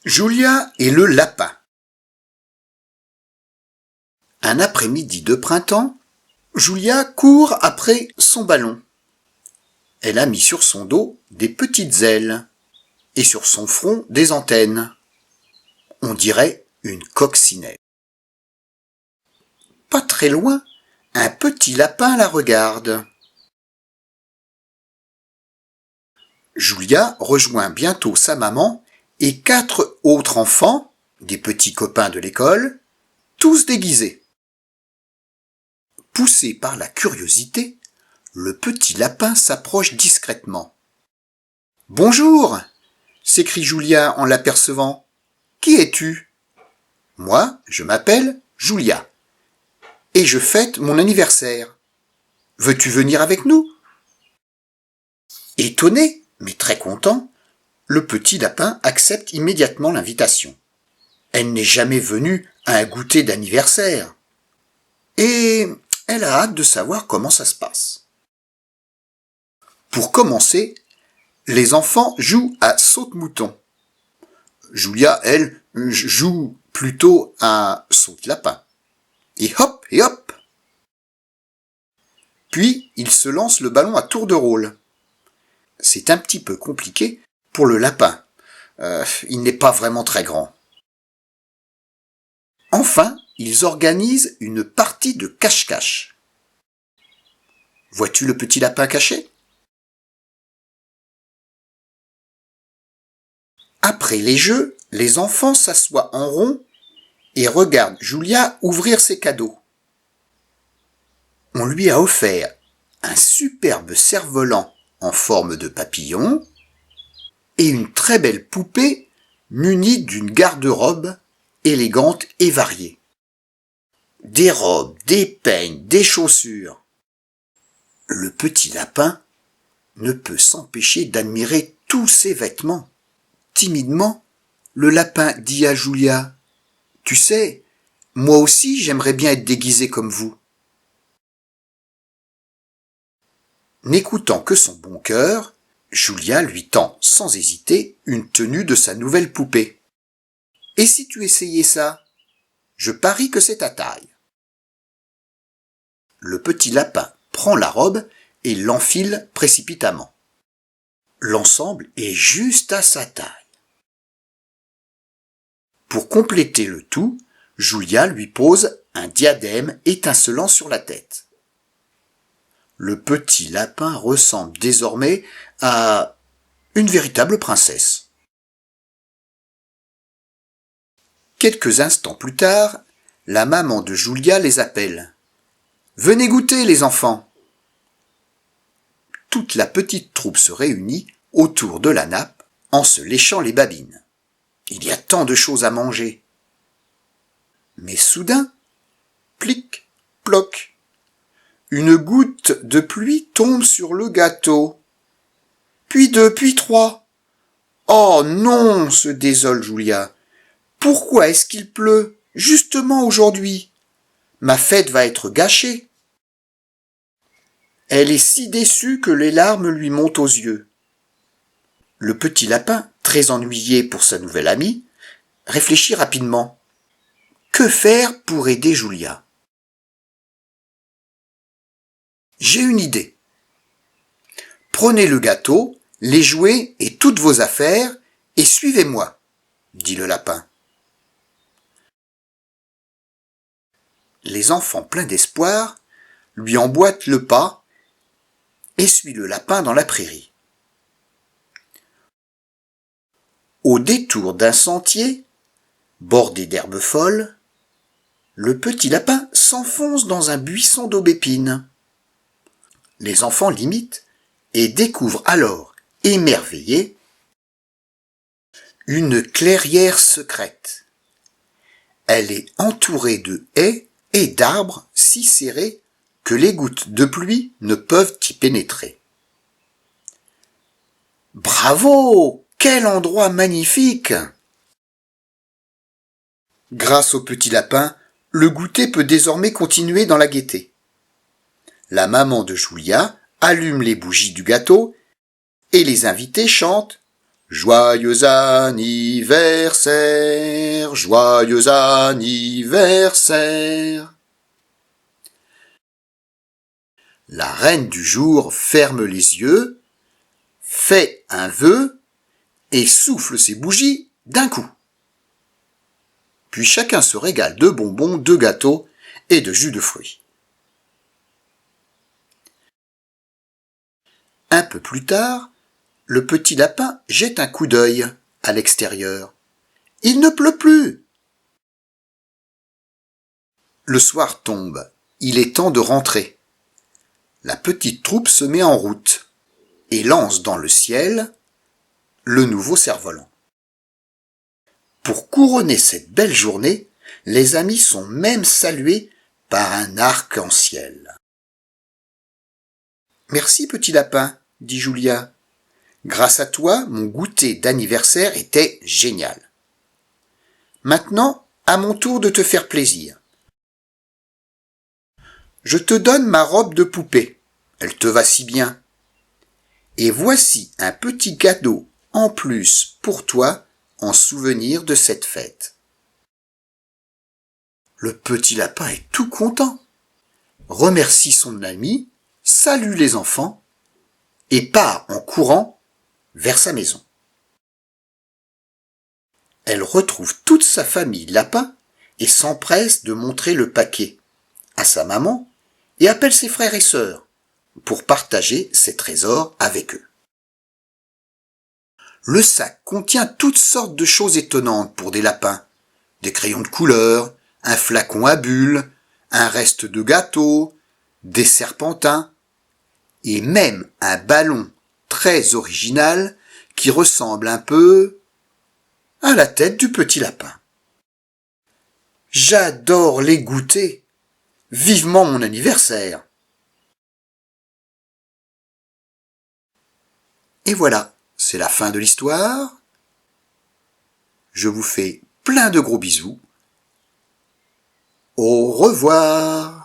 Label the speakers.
Speaker 1: Julia et le lapin. Un après-midi de printemps, Julia court après son ballon. Elle a mis sur son dos des petites ailes et sur son front des antennes. On dirait une coccinelle. Pas très loin, un petit lapin la regarde. Julia rejoint bientôt sa maman et 4 autres enfants, des petits copains de l'école, tous déguisés. Poussé par la curiosité, le petit lapin s'approche discrètement. « Bonjour !» s'écrie Julia en l'apercevant. « Qui es-tu ?»« Moi, je m'appelle Julia et je fête mon anniversaire. Veux-tu venir avec nous ?» Étonné, mais très content, le petit lapin accepte immédiatement l'invitation. Elle n'est jamais venue à un goûter d'anniversaire. Et elle a hâte de savoir comment ça se passe. Pour commencer, les enfants jouent à saute-mouton. Julia, elle, joue plutôt à saute-lapin. Et hop! Puis, ils se lancent le ballon à tour de rôle. C'est un petit peu compliqué pour le lapin. Il n'est pas vraiment très grand. Enfin, ils organisent une partie de cache-cache. Vois-tu le petit lapin caché ? Après les jeux, les enfants s'assoient en rond et regardent Julia ouvrir ses cadeaux. On lui a offert un superbe cerf-volant en forme de papillon et une très belle poupée munie d'une garde-robe élégante et variée. Des robes, des peignes, des chaussures. Le petit lapin ne peut s'empêcher d'admirer tous ces vêtements. Timidement, le lapin dit à Julia : « Tu sais, moi aussi j'aimerais bien être déguisé comme vous. » N'écoutant que son bon cœur, Julia lui tend sans hésiter une tenue de sa nouvelle poupée. « Et si tu essayais ça ? Je parie que c'est ta taille. » Le petit lapin prend la robe et l'enfile précipitamment. L'ensemble est juste à sa taille. Pour compléter le tout, Julia lui pose un diadème étincelant sur la tête. Le petit lapin ressemble désormais à une véritable princesse. Quelques instants plus tard, la maman de Julia les appelle. « Venez goûter, les enfants !» Toute la petite troupe se réunit autour de la nappe en se léchant les babines. Il y a tant de choses à manger. Mais soudain, plic, ploc, une goutte de pluie tombe sur le gâteau. Puis 2, puis 3. Oh non, se désole Julia. Pourquoi est-ce qu'il pleut, justement aujourd'hui ? Ma fête va être gâchée. Elle est si déçue que les larmes lui montent aux yeux. Le petit lapin, très ennuyé pour sa nouvelle amie, réfléchit rapidement. Que faire pour aider Julia ? J'ai une idée. Prenez le gâteau, les jouets et toutes vos affaires et suivez-moi, dit le lapin. Les enfants pleins d'espoir lui emboîtent le pas et suivent le lapin dans la prairie. Au détour d'un sentier, bordé d'herbes folles, le petit lapin s'enfonce dans un buisson d'aubépines. Les enfants l'imitent et découvrent alors, émerveillés, une clairière secrète. Elle est entourée de haies et d'arbres si serrés que les gouttes de pluie ne peuvent y pénétrer. Bravo ! Quel endroit magnifique ! Grâce au petit lapin, le goûter peut désormais continuer dans la gaieté. La maman de Julia allume les bougies du gâteau et les invités chantent Joyeux anniversaire, joyeux anniversaire. La reine du jour ferme les yeux, fait un vœu et souffle ses bougies d'un coup. Puis chacun se régale de bonbons, de gâteaux et de jus de fruits. Un peu plus tard, le petit lapin jette un coup d'œil à l'extérieur. Il ne pleut plus. Le soir tombe. Il est temps de rentrer. La petite troupe se met en route et lance dans le ciel le nouveau cerf-volant. Pour couronner cette belle journée, les amis sont même salués par un arc-en-ciel. Merci petit lapin, dit Julia. Grâce à toi, mon goûter d'anniversaire était génial. Maintenant, à mon tour de te faire plaisir. Je te donne ma robe de poupée. Elle te va si bien. Et voici un petit cadeau en plus pour toi en souvenir de cette fête. Le petit lapin est tout content, remercie son ami, salue les enfants et part en courant vers sa maison. Elle retrouve toute sa famille lapin et s'empresse de montrer le paquet à sa maman et appelle ses frères et sœurs pour partager ses trésors avec eux. Le sac contient toutes sortes de choses étonnantes pour des lapins. Des crayons de couleur, un flacon à bulles, un reste de gâteau, des serpentins et même un ballon très original qui ressemble un peu à la tête du petit lapin. J'adore les goûter. Vivement mon anniversaire. Et voilà, c'est la fin de l'histoire. Je vous fais plein de gros bisous. Au revoir.